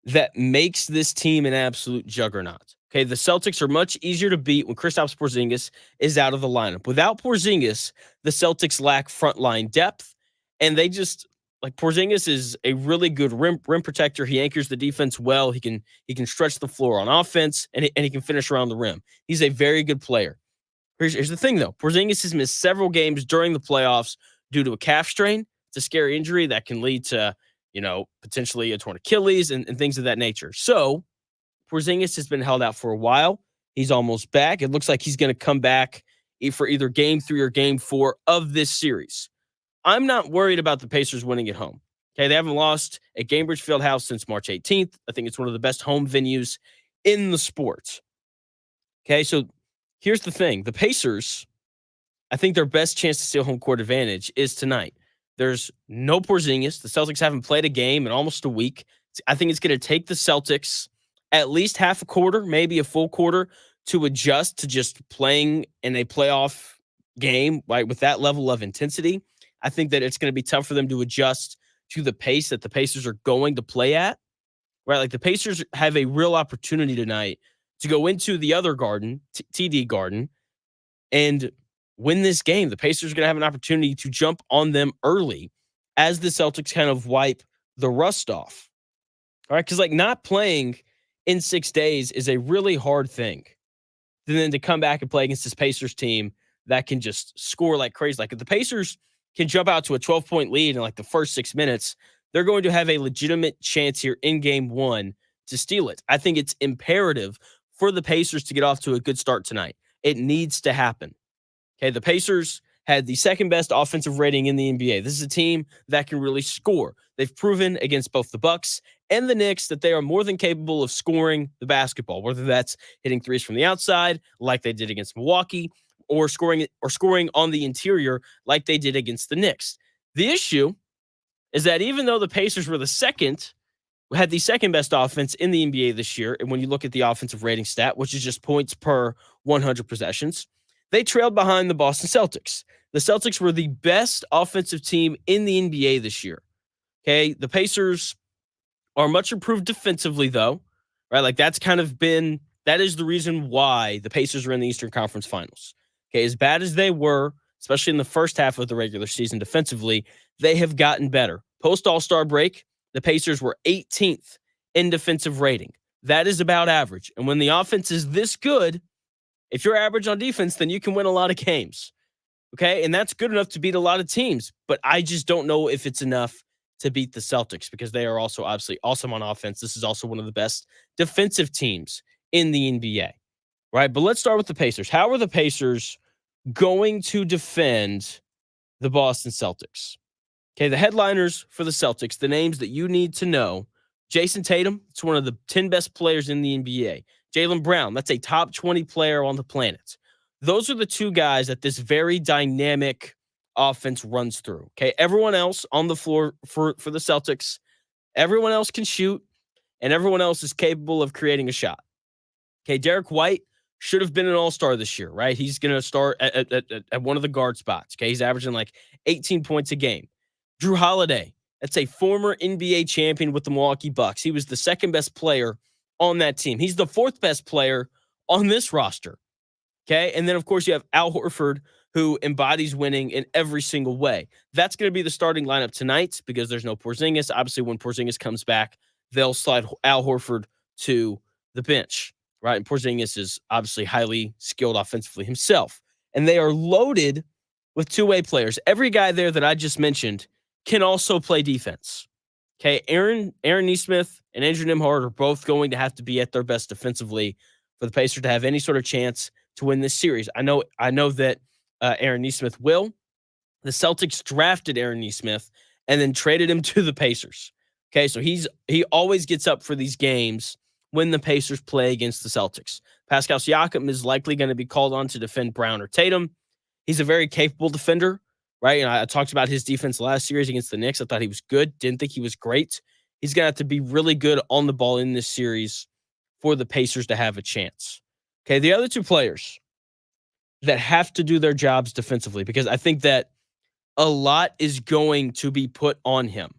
Speaker 1: that makes this team an absolute juggernaut. Okay, the Celtics are much easier to beat when Kristaps Porzingis is out of the lineup. Without Porzingis, the Celtics lack frontline depth, and they just like Porzingis is a really good rim protector. He anchors the defense well. He can stretch the floor on offense, and he can finish around the rim. He's a very good player. Here's the thing, though. Porzingis has missed several games during the playoffs due to a calf strain. It's a scary injury that can lead to, potentially a torn Achilles and things of that nature. So Porzingis has been held out for a while. He's almost back. It looks like he's going to come back for either game 3 or game 4 of this series. I'm not worried about the Pacers winning at home. Okay, they haven't lost at Gainbridge Fieldhouse since March 18th. I think it's one of the best home venues in the sport. Okay, so here's the thing. The Pacers, I think their best chance to steal home court advantage is tonight. There's no Porzingis. The Celtics haven't played a game in almost a week. I think it's going to take the Celtics at least half a quarter, maybe a full quarter, to adjust to just playing in a playoff game, right, with that level of intensity. I think that it's going to be tough for them to adjust to the pace that the Pacers are going to play at, right? Like the Pacers have a real opportunity tonight to go into the other garden, TD Garden, and win this game. The Pacers are going to have an opportunity to jump on them early as the Celtics kind of wipe the rust off. All right, because like not playing in 6 days is a really hard thing. And then to come back and play against this Pacers team that can just score like crazy. Like if the Pacers can jump out to a 12-point lead in like the first 6 minutes, they're going to have a legitimate chance here in game 1 to steal it. I think it's imperative for the Pacers to get off to a good start tonight. It needs to happen. Okay, the Pacers had the second best offensive rating in the NBA. This is a team that can really score. They've proven against both the Bucks and the Knicks that they are more than capable of scoring the basketball, whether that's hitting threes from the outside, like they did against Milwaukee, or scoring on the interior, like they did against the Knicks. The issue is that even though the Pacers were had the second best offense in the NBA this year, and when you look at the offensive rating stat, which is just points per 100 possessions, they trailed behind the Boston Celtics. The Celtics were the best offensive team in the NBA this year. Okay, the Pacers are much improved defensively, though, right? Like that is the reason why the Pacers are in the Eastern Conference Finals. Okay, as bad as they were, especially in the first half of the regular season defensively, they have gotten better. Post All-Star break, the Pacers were 18th in defensive rating. That is about average. And when the offense is this good, if you're average on defense, then you can win a lot of games. Okay, and that's good enough to beat a lot of teams. But I just don't know if it's enough to beat the Celtics because they are also obviously awesome on offense. This is also one of the best defensive teams in the NBA, right? But let's start with the Pacers. How are the Pacers going to defend the Boston Celtics? Okay, the headliners for the Celtics, the names that you need to know: Jason Tatum, it's one of the 10 best players in the NBA. Jaylen Brown, that's a top 20 player on the planet. Those are the two guys that this very dynamic offense runs through. Okay, everyone else on the floor for the Celtics, everyone else can shoot, and everyone else is capable of creating a shot. Okay, Derek White should have been an all-star this year, right? He's going to start at one of the guard spots. Okay, he's averaging like 18 points a game. Drew Holiday, that's a former NBA champion with the Milwaukee Bucks. He was the second best player on that team. He's the fourth best player on this roster. Okay, and then of course you have Al Horford, who embodies winning in every single way. That's going to be the starting lineup tonight because there's no Porzingis. Obviously, when Porzingis comes back, they'll slide Al Horford to the bench, right? And Porzingis is obviously highly skilled offensively himself. And they are loaded with two-way players. Every guy there that I just mentioned can also play defense. Okay, Aaron Nesmith and Andrew Nembhard are both going to have to be at their best defensively for the Pacers to have any sort of chance to win this series. I know that Aaron Nesmith will. The Celtics drafted Aaron Nesmith and then traded him to the Pacers. Okay, so he always gets up for these games when the Pacers play against the Celtics. Pascal Siakam is likely going to be called on to defend Brown or Tatum. He's a very capable defender, right? And I talked about his defense last series against the Knicks. I thought he was good. Didn't think he was great. He's going to have to be really good on the ball in this series for the Pacers to have a chance. Okay, the other two players that have to do their jobs defensively, because I think that a lot is going to be put on him,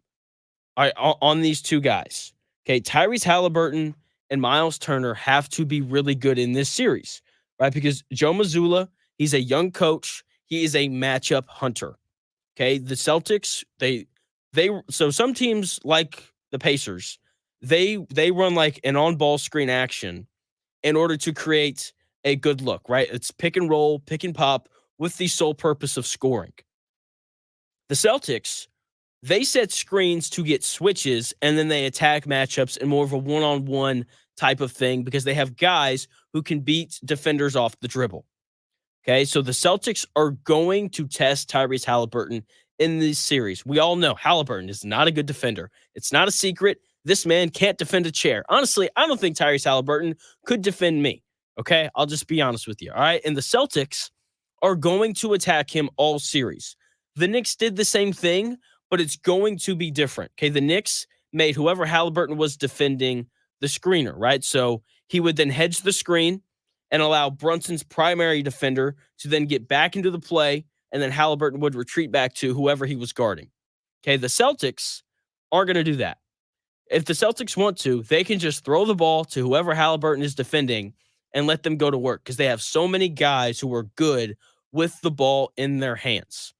Speaker 1: all right, on these two guys. Okay, Tyrese Halliburton and Miles Turner have to be really good in this series, right? Because Joe Mazzulla, he's a young coach. He is a matchup hunter. Okay, the Celtics, so some teams like the Pacers, they run like an on-ball screen action in order to create a good look, right? It's pick and roll, pick and pop with the sole purpose of scoring. The Celtics, they set screens to get switches, and then they attack matchups in more of a one-on-one type of thing because they have guys who can beat defenders off the dribble. Okay, so the Celtics are going to test Tyrese Halliburton in this series. We all know Halliburton is not a good defender. It's not a secret. This man can't defend a chair. Honestly, I don't think Tyrese Halliburton could defend me. Okay, I'll just be honest with you. All right, and the Celtics are going to attack him all series. The Knicks did the same thing, but it's going to be different. Okay, the Knicks made whoever Halliburton was defending the screener, right? So he would then hedge the screen and allow Brunson's primary defender to then get back into the play, and then Halliburton would retreat back to whoever he was guarding. Okay, the Celtics aren't going to do that. If the Celtics want to, they can just throw the ball to whoever Halliburton is defending and let them go to work because they have so many guys who are good with the ball in their hands.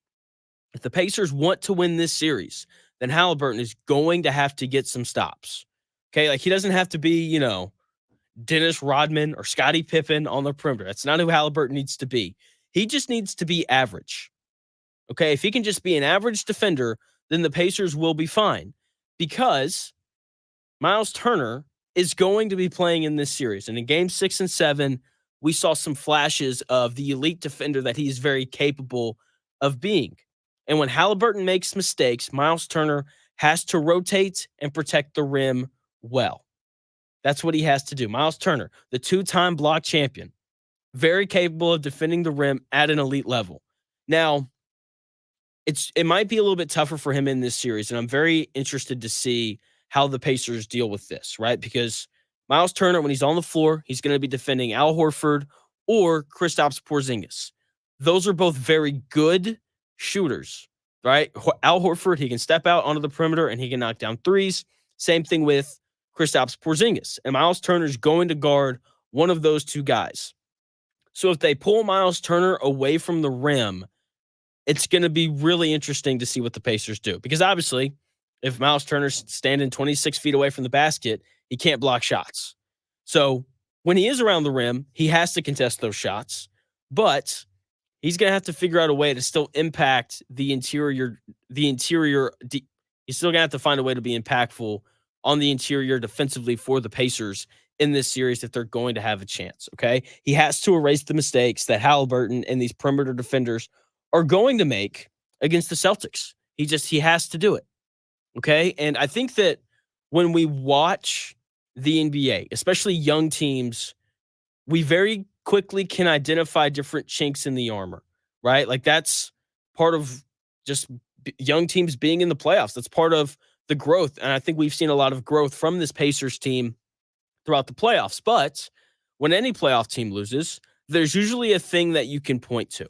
Speaker 1: If the Pacers want to win this series, then Halliburton is going to have to get some stops. Okay, like he doesn't have to be, Dennis Rodman or Scottie Pippen on the perimeter. That's not who Halliburton needs to be. He just needs to be average. Okay, if he can just be an average defender, then the Pacers will be fine because Miles Turner is going to be playing in this series. And in game 6 and 7, we saw some flashes of the elite defender that he is very capable of being. And when Halliburton makes mistakes, Miles Turner has to rotate and protect the rim well. That's what he has to do. Miles Turner, the two-time block champion, very capable of defending the rim at an elite level. Now, it might be a little bit tougher for him in this series, and I'm very interested to see how the Pacers deal with this, right? Because Miles Turner, when he's on the floor, he's going to be defending Al Horford or Kristaps Porzingis. Those are both very good shooters, right? Al Horford, he can step out onto the perimeter and he can knock down threes. Same thing with Kristaps Porzingis. And Miles Turner's going to guard one of those two guys. So if they pull Miles Turner away from the rim, it's going to be really interesting to see what the Pacers do. Because obviously, if Miles Turner's standing 26 feet away from the basket, he can't block shots. So when he is around the rim, he has to contest those shots. But he's going to have to figure out a way to still impact the interior. He's still going to have to find a way to be impactful on the interior defensively for the Pacers in this series if they're going to have a chance. Okay. He has to erase the mistakes that Halliburton and these perimeter defenders are going to make against the Celtics. He has to do it. Okay. And I think that when we watch the NBA, especially young teams, we very quickly can identify different chinks in the armor, right? Like that's part of just young teams being in the playoffs. That's part of the growth. And I think we've seen a lot of growth from this Pacers team throughout the playoffs. But when any playoff team loses, there's usually a thing that you can point to.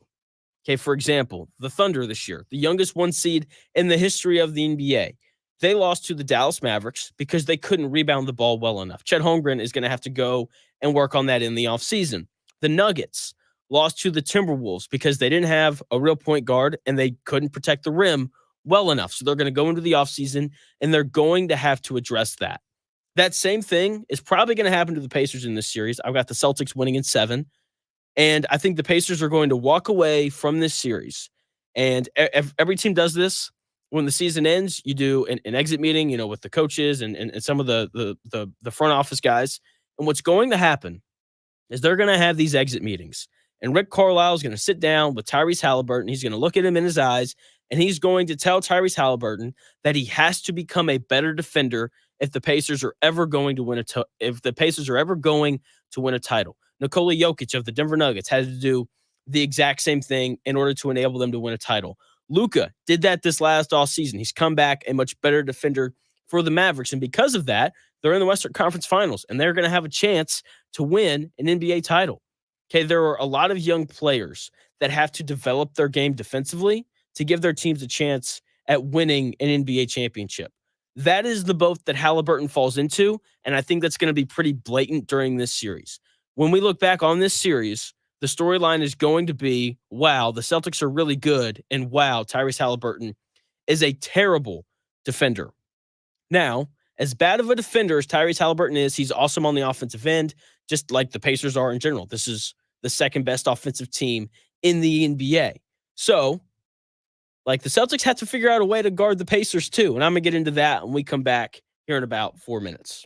Speaker 1: Okay, for example, the Thunder this year, the youngest one seed in the history of the NBA. They lost to the Dallas Mavericks because they couldn't rebound the ball well enough. Chet Holmgren is going to have to go and work on that in the offseason. The Nuggets lost to the Timberwolves because they didn't have a real point guard and they couldn't protect the rim well enough. So they're going to go into the offseason and they're going to have to address that. That same thing is probably going to happen to the Pacers in this series. I've got the Celtics winning in 7. And I think the Pacers are going to walk away from this series. And every team does this. When the season ends, you do an exit meeting, with the coaches and some of the front office guys. And what's going to happen is they're going to have these exit meetings. And Rick Carlisle is going to sit down with Tyrese Halliburton. He's going to look at him in his eyes, and he's going to tell Tyrese Halliburton that he has to become a better defender if the Pacers are ever going to win a title. Nikola Jokic of the Denver Nuggets had to do the exact same thing in order to enable them to win a title. Luka did that this last offseason. He's come back a much better defender for the Mavericks. And because of that, they're in the Western Conference Finals, and they're going to have a chance to win an NBA title. Okay, there are a lot of young players that have to develop their game defensively to give their teams a chance at winning an NBA championship. That is the boat that Halliburton falls into, and I think that's going to be pretty blatant during this series. When we look back on this series, the storyline is going to be, wow, the Celtics are really good, and wow, Tyrese Halliburton is a terrible defender. Now, as bad of a defender as Tyrese Halliburton is, he's awesome on the offensive end, just like the Pacers are in general. This is the second best offensive team in the NBA. So, like the Celtics have to figure out a way to guard the Pacers too. And I'm going to get into that when we come back here in about 4 minutes.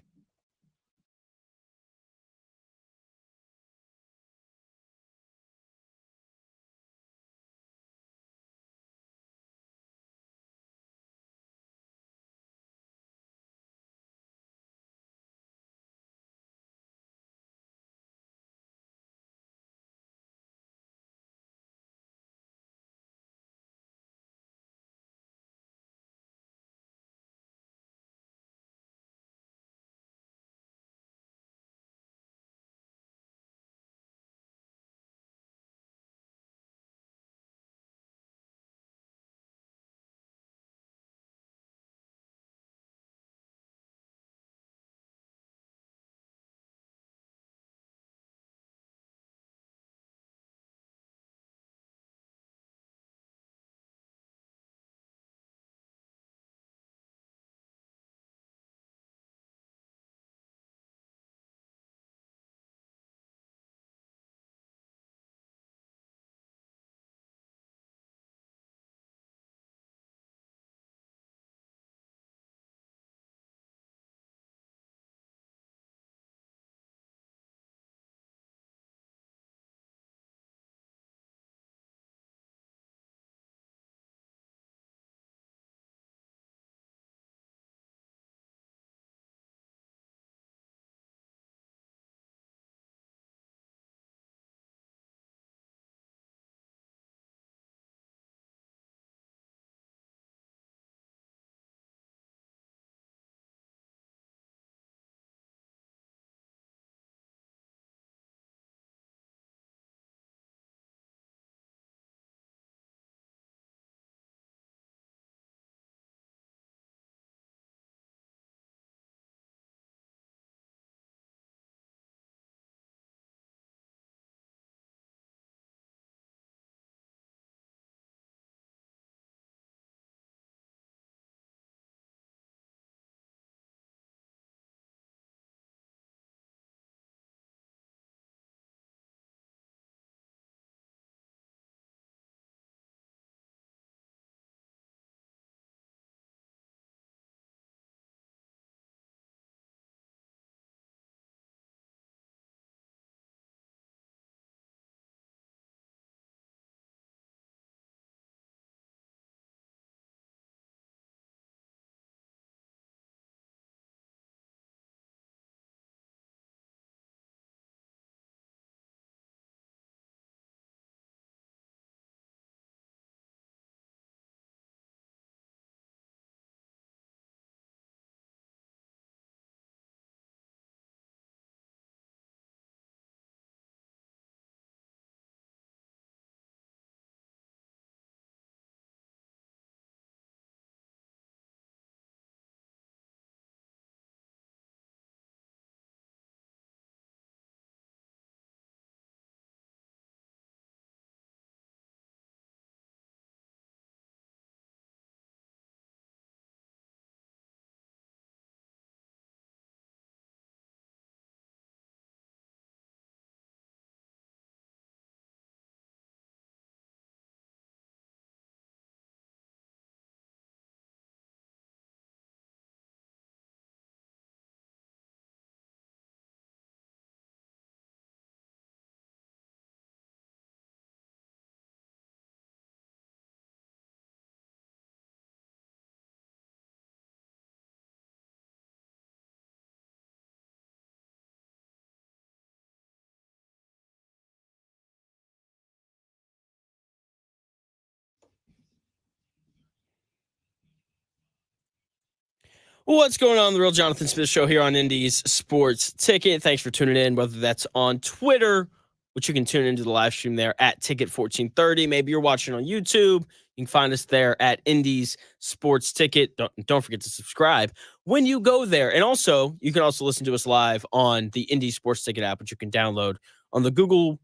Speaker 1: What's going on? The Real Jonathan Smith Show here on Indy's Sports Ticket. Thanks for tuning in, whether that's on Twitter, which you can tune into the live stream there at Ticket1430. Maybe you're watching on YouTube. You can find us there at Indy's Sports Ticket. Don't forget to subscribe when you go there. And also, you can also listen to us live on the Indy Sports Ticket app, which you can download on the Google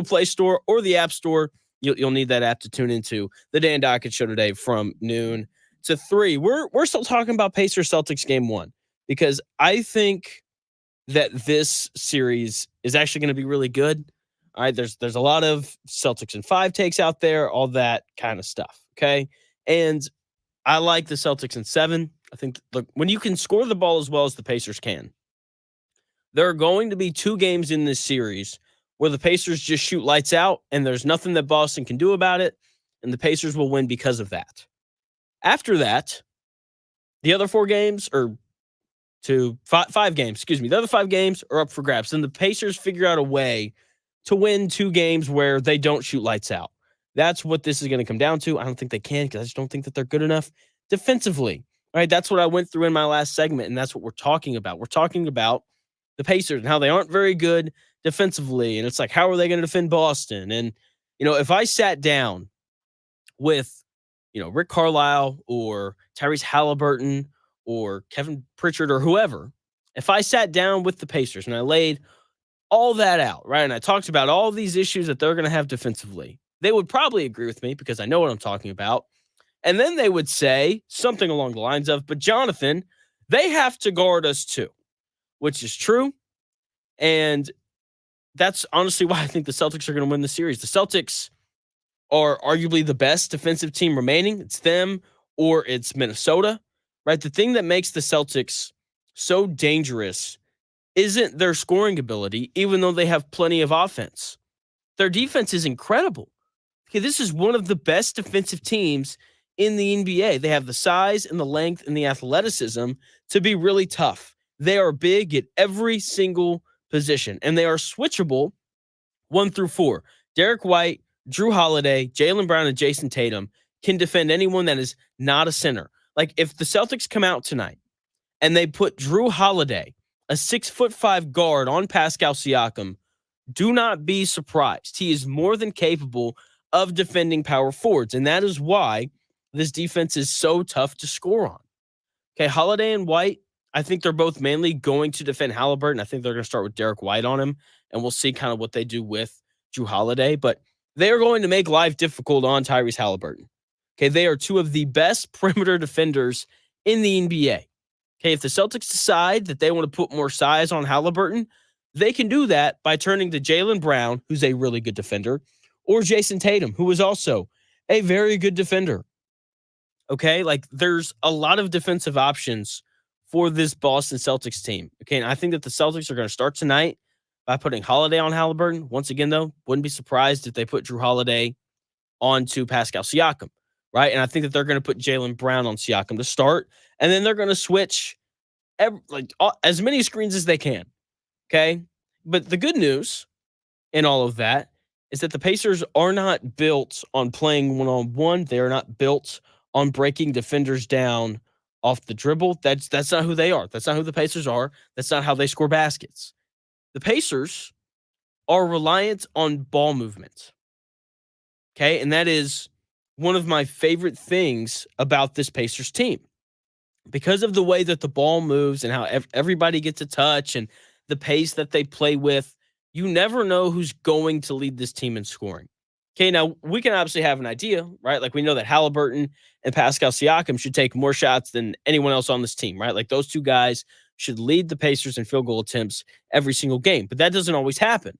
Speaker 1: Play Store or the App Store. You'll need that app to tune into the Dan Dockett Show today from noon to 3. We're still talking about Pacers Celtics game 1 because I think that this series is actually going to be really good. All right, there's a lot of Celtics in 5 takes out there, all that kind of stuff, okay? And I like the Celtics in 7. I think, look, when you can score the ball as well as the Pacers can, there are going to be 2 games in this series where the Pacers just shoot lights out and there's nothing that Boston can do about it, and the Pacers will win because of that. After that, the other 4 games, or 5 games, the other 5 games are up for grabs. And the Pacers figure out a way to win 2 games where they don't shoot lights out. That's what this is going to come down to. I don't think they can because I just don't think that they're good enough defensively. All right, that's what I went through in my last segment, and that's what we're talking about. We're talking about the Pacers and how they aren't very good defensively. And it's like, how are they going to defend Boston? And, if I sat down with, Rick Carlisle or Tyrese Halliburton or Kevin Pritchard or whoever, if I sat down with the Pacers and I laid all that out, right, and I talked about all these issues that they're going to have defensively, they would probably agree with me because I know what I'm talking about. And then they would say something along the lines of, but Jonathan, they have to guard us too, which is true. And that's honestly why I think the Celtics are going to win the series. The Celtics are arguably the best defensive team remaining. It's them or it's Minnesota, right? The thing that makes the Celtics so dangerous isn't their scoring ability, even though they have plenty of offense. Their defense is incredible. Okay, this is one of the best defensive teams in the NBA. They have the size and the length and the athleticism to be really tough. They are big at every single position, and they are switchable 1 through 4. Derek White, Drew Holiday, Jaylen Brown, and Jason Tatum can defend anyone that is not a center. Like, if the Celtics come out tonight and they put Drew Holiday, a 6'5" guard, on Pascal Siakam, do not be surprised. He is more than capable of defending power forwards, and that is why this defense is so tough to score on. Okay, Holiday and White, I think they're both mainly going to defend Halliburton. I think they're going to start with Derek White on him, and we'll see kind of what they do with Drew Holiday. But they are going to make life difficult on Tyrese Halliburton. Okay, they are 2 of the best perimeter defenders in the NBA. Okay, if the Celtics decide that they want to put more size on Halliburton, they can do that by turning to Jaylen Brown, who's a really good defender, or Jason Tatum, who is also a very good defender. Okay, like, there's a lot of defensive options for this Boston Celtics team. Okay, and I think that the Celtics are going to start tonight by putting Holiday on Halliburton. Once again, though, wouldn't be surprised if they put Drew Holiday onto Pascal Siakam, right? And I think that they're going to put Jaylen Brown on Siakam to start, and then they're going to switch as many screens as they can, okay? But the good news in all of that is that the Pacers are not built on playing one-on-one. They are not built on breaking defenders down off the dribble. That's not who they are. That's not who the Pacers are. That's not how they score baskets. The Pacers are reliant on ball movement. Okay, and that is one of my favorite things about this Pacers team. Because of the way that the ball moves and how everybody gets a touch and the pace that they play with, you never know who's going to lead this team in scoring. Okay, now we can obviously have an idea, right? Like, we know that Halliburton and Pascal Siakam should take more shots than anyone else on this team, right? Like, those 2 guys should lead the Pacers in field goal attempts every single game. But that doesn't always happen,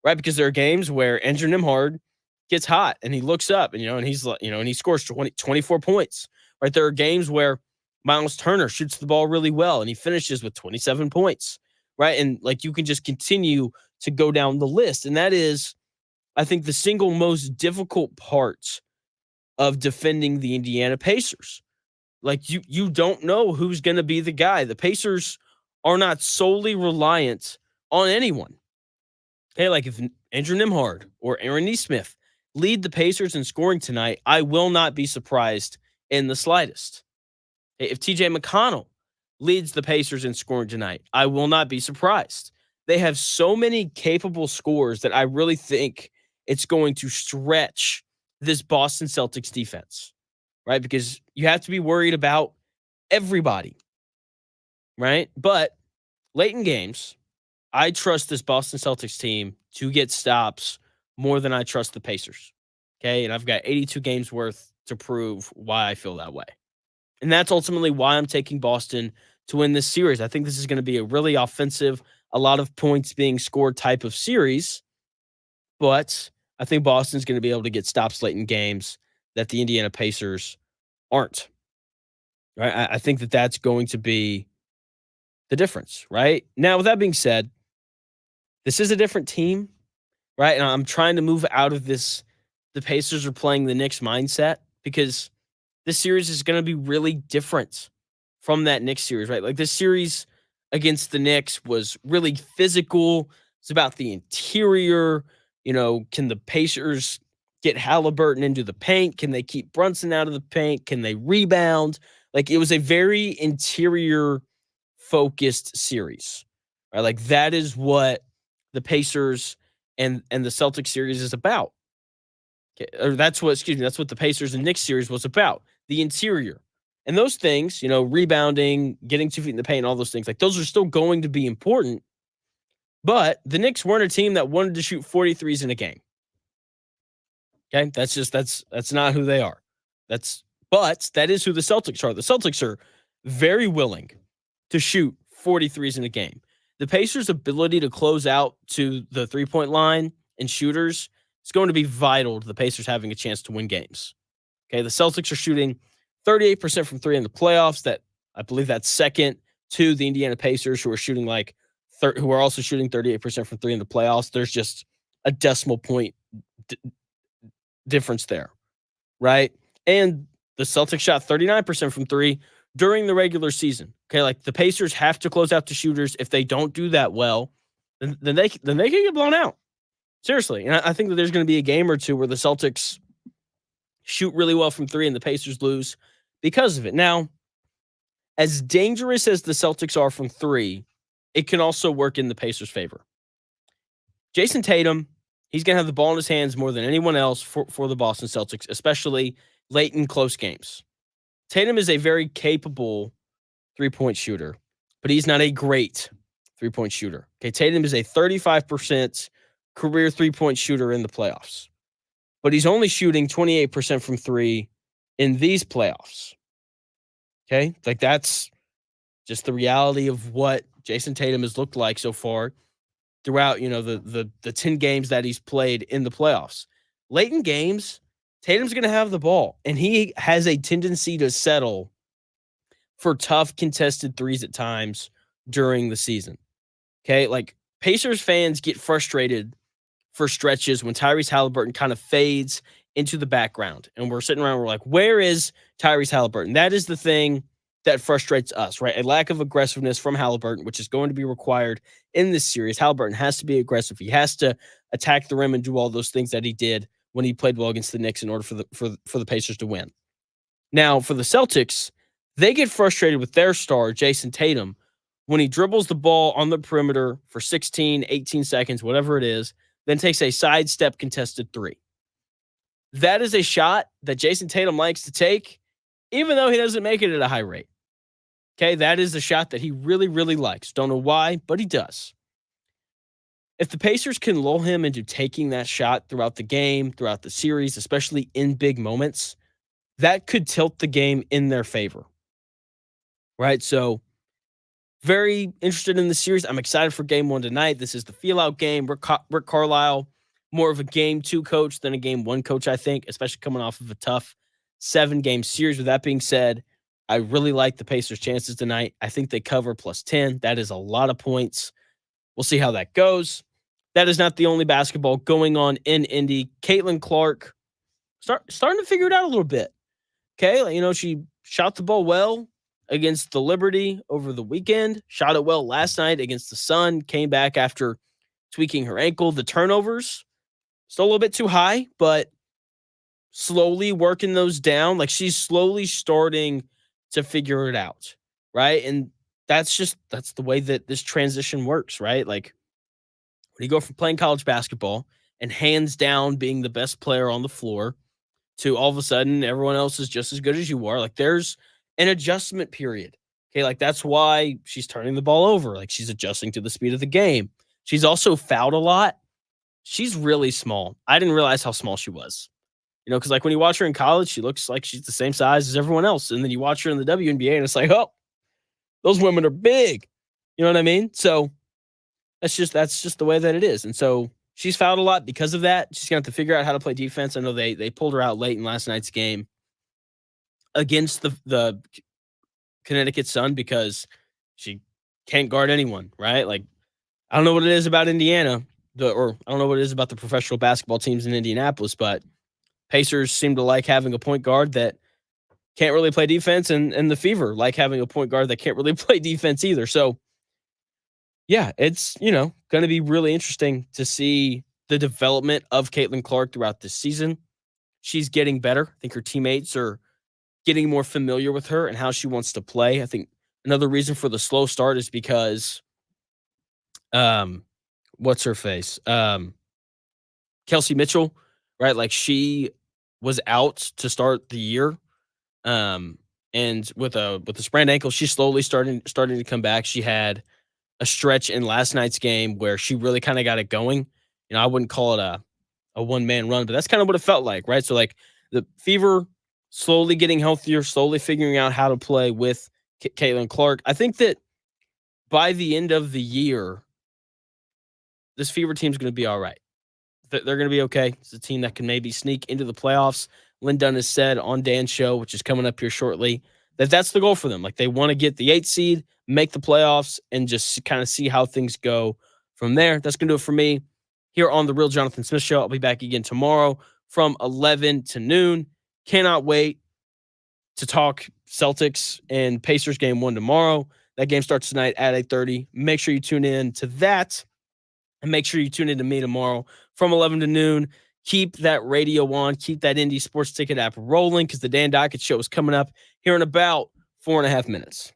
Speaker 1: right? Because there are games where Andrew Nembhard gets hot and he looks up and, and he's, and he scores 24 points, right? There are games where Miles Turner shoots the ball really well and he finishes with 27 points, right? And, like, you can just continue to go down the list. And that is, I think, the single most difficult part of defending the Indiana Pacers. Like, you don't know who's going to be the guy. The Pacers are not solely reliant on anyone. Okay, like, if Andrew Nembhard or Aaron Nesmith lead the Pacers in scoring tonight, I will not be surprised in the slightest. If TJ McConnell leads the Pacers in scoring tonight, I will not be surprised. They have so many capable scorers that I really think it's going to stretch this Boston Celtics defense, right? Because you have to be worried about everybody, right? But late in games, I trust this Boston Celtics team to get stops more than I trust the Pacers. Okay. And I've got 82 games worth to prove why I feel that way. And that's ultimately why I'm taking Boston to win this series. I think this is going to be a really offensive, a lot of points being scored type of series. But I think Boston's going to be able to get stops late in games that the Indiana Pacers aren't. Right? I think that that's going to be the difference. Right now, with that being said, this is a different team, right? And I'm trying to move out of this. The Pacers are playing the Knicks mindset because this series is going to be really different from that Knicks series, right? Like this series against the Knicks was really physical. It's about the interior. Can the Pacers get Halliburton into the paint? Can they keep Brunson out of the paint? Can they rebound? Like it was a very interior focused series, right? Like that is what the Pacers and the Celtics series is about. Okay, or that's what the Pacers and Knicks series was about. The interior. And those things, rebounding, getting 2 feet in the paint, all those things, like those are still going to be important. But the Knicks weren't a team that wanted to shoot 43s in a game. Okay. That's not who they are. But that is who the Celtics are. The Celtics are very willing to shoot 43s in a game. The Pacers' ability to close out to the 3-point line and shooters is going to be vital to the Pacers having a chance to win games. Okay, the Celtics are shooting 38% from three in the playoffs. That I believe that's second to the Indiana Pacers, who are shooting who are also shooting 38% from three in the playoffs. There's just a decimal point difference there, right? And the Celtics shot 39% from three during the regular season. Okay, like the Pacers have to close out to shooters. If they don't do that well, then they can get blown out. Seriously, and I think that there's going to be a game or two where the Celtics shoot really well from three and the Pacers lose because of it. Now, as dangerous as the Celtics are from three, it can also work in the Pacers' favor. Jason Tatum, he's going to have the ball in his hands more than anyone else for the Boston Celtics, especially late in close games. Tatum is a very capable three-point shooter, but he's not a great three-point shooter. Okay, Tatum is a 35% career three-point shooter in the playoffs, but he's only shooting 28% from three in these playoffs. Okay, like that's just the reality of what Jason Tatum has looked like so far throughout, the 10 games that he's played in the playoffs. Late in games, Tatum's going to have the ball, and he has a tendency to settle for tough contested threes at times during the season. Okay, like Pacers fans get frustrated for stretches when Tyrese Halliburton kind of fades into the background. And we're sitting around, we're like, where is Tyrese Halliburton? That is the thing that frustrates us, right? A lack of aggressiveness from Halliburton, which is going to be required in this series. Halliburton has to be aggressive. He has to attack the rim and do all those things that he did when he played well against the Knicks in order for the Pacers to win. Now, for the Celtics, they get frustrated with their star, Jason Tatum, when he dribbles the ball on the perimeter for 16, 18 seconds, whatever it is, then takes a sidestep contested three. That is a shot that Jason Tatum likes to take, even though he doesn't make it at a high rate. Okay, that is a shot that he really, really likes. Don't know why, but he does. If the Pacers can lull him into taking that shot throughout the game, throughout the series, especially in big moments, that could tilt the game in their favor. Right? So, very interested in the series. I'm excited for game one tonight. This is the feel-out game. Rick Carlisle, more of a game two coach than a game one coach, I think, especially coming off of a tough 7-game series. With that being said, I really like the Pacers' chances tonight. I think they cover plus 10. That is a lot of points. We'll see how that goes. That is not the only basketball going on in Indy. Caitlin Clark starting to figure it out a little bit. Okay, she shot the ball well against the Liberty over the weekend. Shot it well last night against the Sun. Came back after tweaking her ankle. The turnovers still a little bit too high, but slowly working those down. Like she's slowly starting to figure it out, right? And that's the way that this transition works, right? Like when you go from playing college basketball and hands down being the best player on the floor to all of a sudden everyone else is just as good as you are. Like there's an adjustment period. Okay, like that's why she's turning the ball over. Like she's adjusting to the speed of the game. She's also fouled a lot. She's really small. I didn't realize how small she was. Because like when you watch her in college, she looks like she's the same size as everyone else. And then you watch her in the WNBA and it's like, oh, those women are big. You know what I mean? So that's just the way that it is. And so she's fouled a lot because of that. She's gonna have to figure out how to play defense. I know they pulled her out late in last night's game against the Connecticut Sun because she can't guard anyone, right? Like I don't know what it is about Indiana, or I don't know what it is about the professional basketball teams in Indianapolis, but Pacers seem to like having a point guard that can't really play defense, and the Fever like having a point guard that can't really play defense either. So yeah, it's, going to be really interesting to see the development of Caitlin Clark throughout this season. She's getting better. I think her teammates are getting more familiar with her and how she wants to play. I think another reason for the slow start is because, what's her face? Kelsey Mitchell, right? Like she was out to start the year. And with a sprained ankle, she's slowly starting to come back. She had a stretch in last night's game where she really kind of got it going. I wouldn't call it a one-man run, but that's kind of what it felt like, right? So like the Fever slowly getting healthier, slowly figuring out how to play with Caitlin Clark. I think that by the end of the year, this Fever team is going to be all right. They're going to be okay. It's a team that can maybe sneak into the playoffs. Lynn Dunn has said on Dan's show, which is coming up here shortly, that's the goal for them. Like they want to get the 8th seed, make the playoffs, and just kind of see how things go from there. That's going to do it for me here on the Real Jonathan Smith Show. I'll be back again tomorrow from 11 to noon. Cannot wait to talk Celtics and Pacers game 1 tomorrow. That game starts tonight at 8:30. Make sure you tune in to that. And make sure you tune in to me tomorrow from 11 to noon. Keep that radio on. Keep that Indy Sports Ticket app rolling because the Dan Dockett Show is coming up here in about 4.5 minutes.